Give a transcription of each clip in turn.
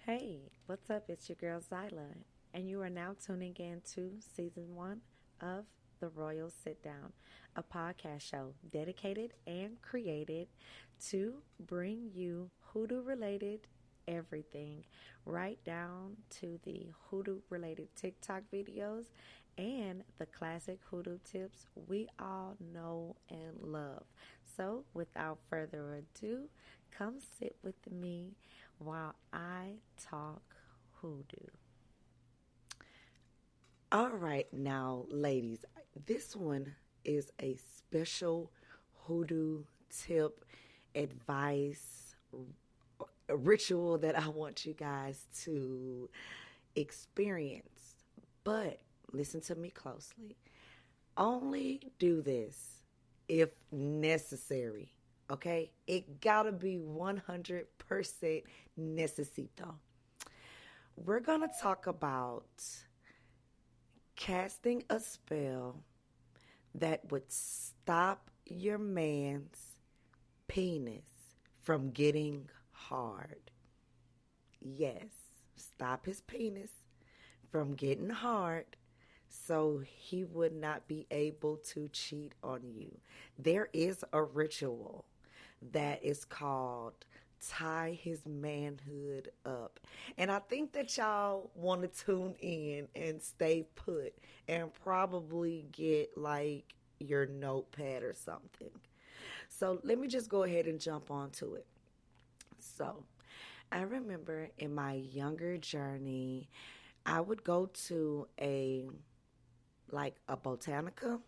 Hey, what's up? It's your girl Zyla, and you are now tuning in to season one of The Royal Sit Down, a podcast show dedicated and created to bring you hoodoo related everything, right down to the hoodoo related TikTok videos and the classic hoodoo tips we all know and love. So, without further ado, come sit with me while I talk hoodoo. All right, now, ladies, this one is a special hoodoo tip, advice, ritual that I want you guys to experience. But listen to me closely. Only do this if necessary. Okay? It gotta be 100% necesito. We're gonna talk about casting a spell that would stop your man's penis from getting hard. Yes, stop his penis from getting hard so he would not be able to cheat on you. There is a ritual that is called tie his manhood up. And I think that y'all want to tune in and stay put and probably get like your notepad or something. So let me just go ahead and jump onto it. So I remember in my younger journey, I would go to a botanica,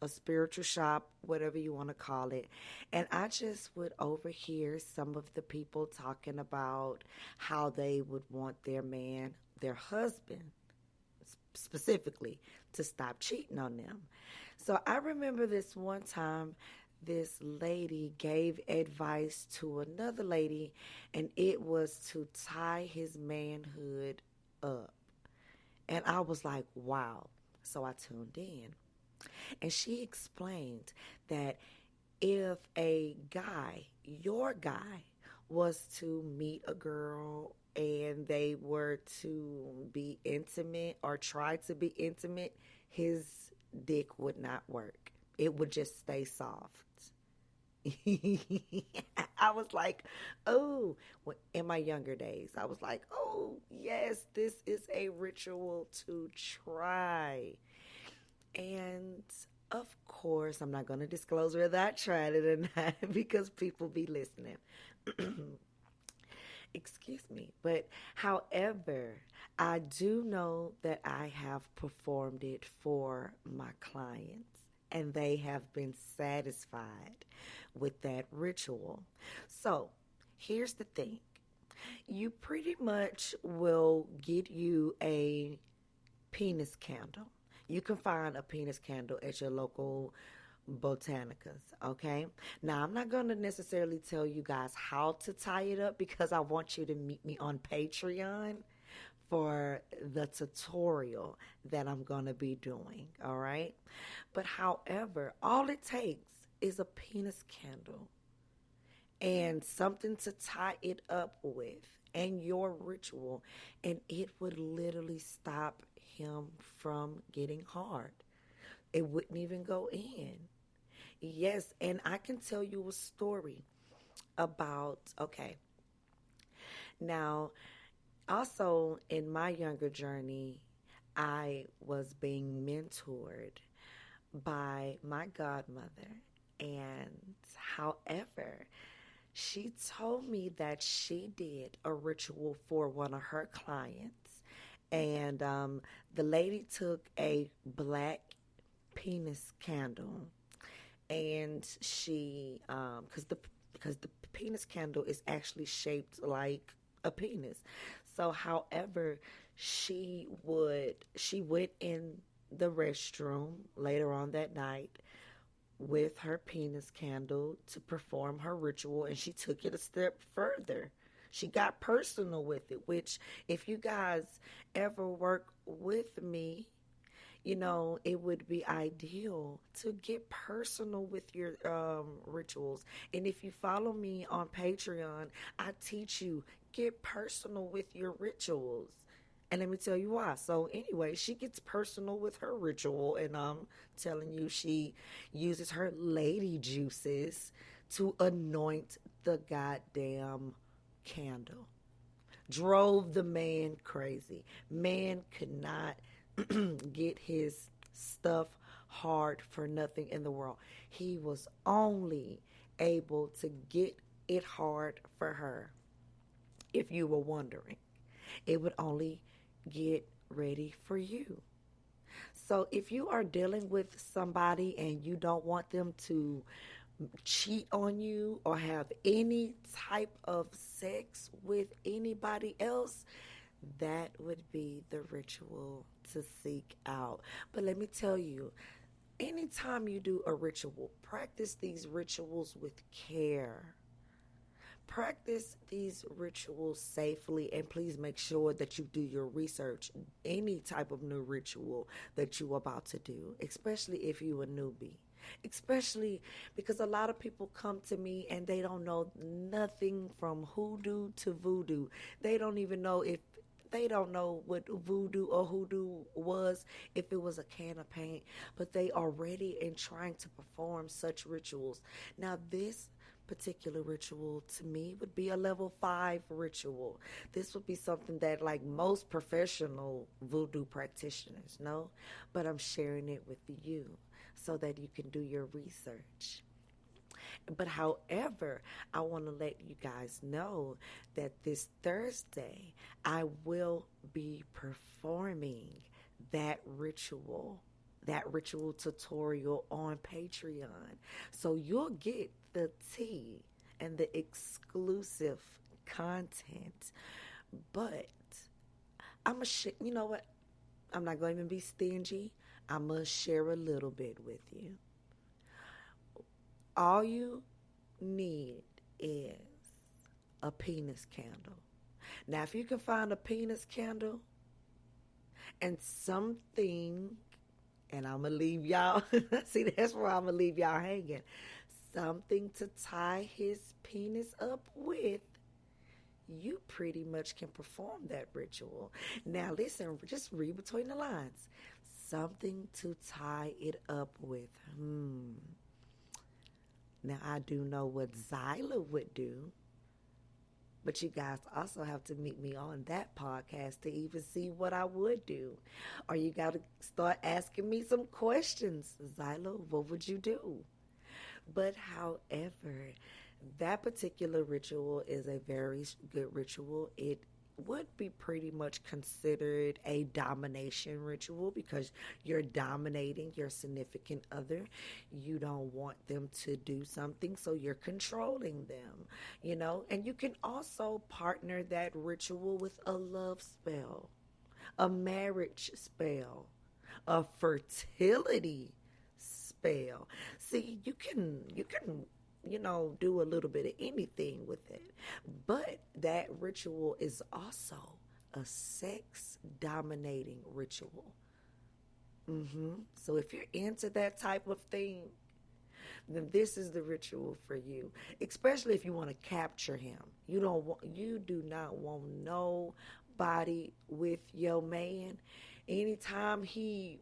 a spiritual shop, whatever you want to call it. And I just would overhear some of the people talking about how they would want their man, their husband specifically, to stop cheating on them. So I remember this one time this lady gave advice to another lady, and it was to tie his manhood up. And I was like, wow. So I tuned in. And she explained that if a guy, your guy, was to meet a girl and they were to be intimate or try to be intimate, his dick would not work. It would just stay soft. I was like, oh, in my younger days, I was like, oh, yes, this is a ritual to try. And of course, I'm not going to disclose whether I tried it or not because people be listening. Excuse me. But however, I do know that I have performed it for my clients and they have been satisfied with that ritual. So here's the thing, you pretty much will get you a penis candle. You can find a penis candle at your local botanicas, okay? Now, I'm not going to necessarily tell you guys how to tie it up because I want you to meet me on Patreon for the tutorial that I'm going to be doing, all right? But however, all it takes is a penis candle and something to tie it up with and your ritual, and it would literally stop him from getting hard. It wouldn't even go in. Yes, and I can tell you a story about, okay, now, also in my younger journey, I was being mentored by my godmother. And however, she told me that she did a ritual for one of her clients. And the lady took a black penis candle and she because the penis candle is actually shaped like a penis. So however, she went in the restroom later on that night with her penis candle to perform her ritual, and she took it a step further. She got personal with it, which if you guys ever work with me, it would be ideal to get personal with your rituals. And if you follow me on Patreon, I teach you get personal with your rituals. And let me tell you why. So, anyway, she gets personal with her ritual, and I'm telling you, she uses her lady juices to anoint the goddamn candle. Drove the man crazy. Man could not get his stuff hard for nothing in the world. He was only able to get it hard for her. If you were wondering, it would only get ready for you. So if you are dealing with somebody and you don't want them to cheat on you or have any type of sex with anybody else, that would be the ritual to seek out. But let me tell you, anytime you do a ritual, practice these rituals with care. Practice these rituals safely, and please make sure that you do your research. Any type of new ritual that you're about to do, especially if you're a newbie. Especially because a lot of people come to me and they don't know nothing from hoodoo to voodoo. They don't even know if they don't know what voodoo or hoodoo was, if it was a can of paint, but they are ready and trying to perform such rituals. Now, this particular ritual to me would be a level 5 ritual. This would be something that like most professional voodoo practitioners know, but I'm sharing it with you so that you can do your research. But however, I want to let you guys know that this Thursday I will be performing that ritual tutorial on Patreon. So you'll get the tea and the exclusive content. But I'm going to you know what? I'm not going to even be stingy. I'm going to share a little bit with you. All you need is a penis candle. Now, if you can find a penis candle and something, and I'm going to leave y'all, see, that's where I'm going to leave y'all hanging, something to tie his penis up with, you pretty much can perform that ritual. Now, listen, just read between the lines. Something to tie it up with. Now, I do know what Zyla would do, but you guys also have to meet me on that podcast to even see what I would do. Or you got to start asking me some questions. Zyla, what would you do? But however, that particular ritual is a very good ritual. It would be pretty much considered a domination ritual because you're dominating your significant other. You don't want them to do something, so you're controlling them, you know. And you can also partner that ritual with a love spell, a marriage spell, a fertility spell. See, you can do a little bit of anything with it. But that ritual is also a sex dominating ritual. So if you're into that type of thing, then this is the ritual for you. Especially if you want to capture him. You do not want nobody with your man. Anytime he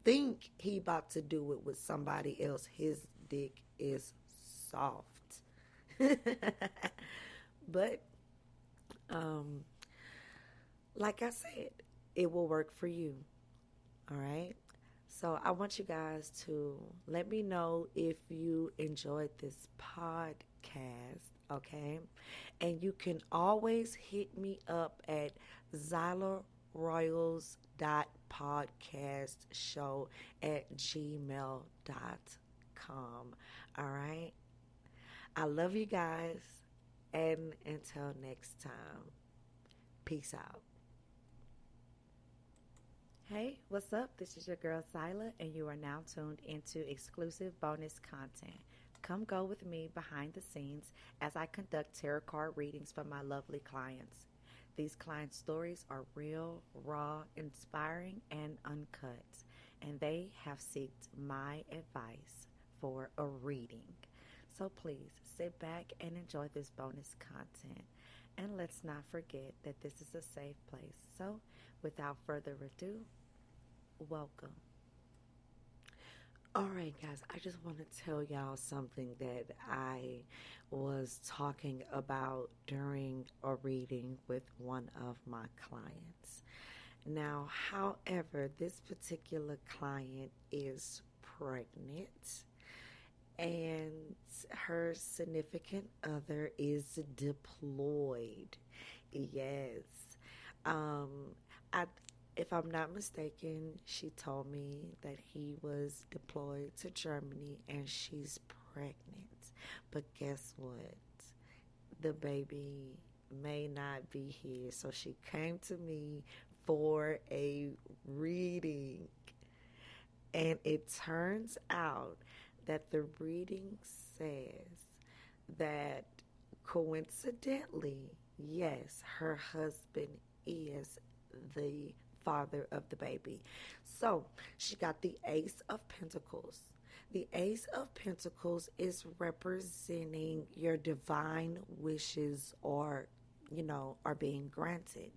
think he about to do it with somebody else, his dick is soft. But like I said, it will work for you. All right. So I want you guys to let me know if you enjoyed this podcast. Okay. And you can always hit me up at zylaroyals.podcastshow@gmail.com. All right. I love you guys. And until next time, peace out. Hey, what's up? This is your girl Zyla, and you are now tuned into exclusive bonus content. Come go with me behind the scenes as I conduct tarot card readings for my lovely clients. These client stories are real, raw, inspiring, and uncut, and they have sought my advice for a reading. So please sit back and enjoy this bonus content. And let's not forget that this is a safe place. So, without further ado, welcome. All right, guys, I just want to tell y'all something that I was talking about during a reading with one of my clients. Now, however, this particular client is pregnant and her significant other is deployed. Yes. Um, I, if I'm not mistaken, she told me that he was deployed to Germany and she's pregnant. But guess what? The baby may not be here. So she came to me for a reading. And it turns out that the reading says that coincidentally, yes, her husband is the father of the baby. So she got the Ace of Pentacles. The Ace of Pentacles is representing your divine wishes are being granted.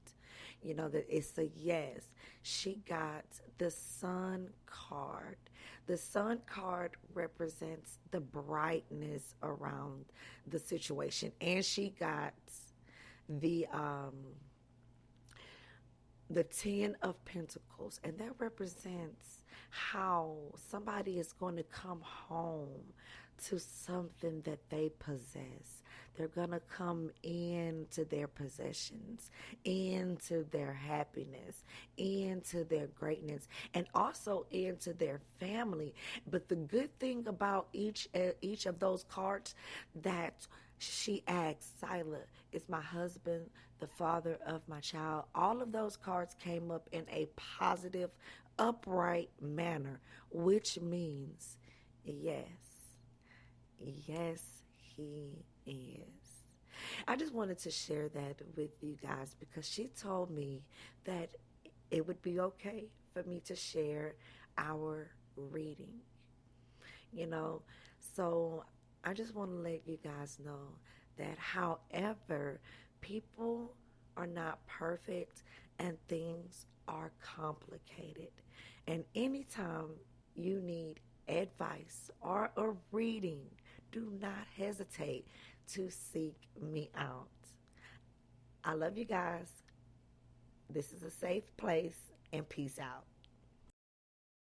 That it's a yes. She got the Sun card. The Sun card represents the brightness around the situation. And she got the um the 10 of Pentacles, and that represents how somebody is going to come home to something that they possess. They're going to come into their possessions, into their happiness, into their greatness, and also into their family. But the good thing about each of those cards that she asks, Sila, is my husband the father of my child? All of those cards came up in a positive, upright manner, which means yes. Yes, he is. I just wanted to share that with you guys because she told me that it would be okay for me to share our reading. You know, so I just want to let you guys know that however, people are not perfect and things are complicated. And anytime you need advice or a reading, do not hesitate to seek me out. I love you guys. This is a safe place, and peace out.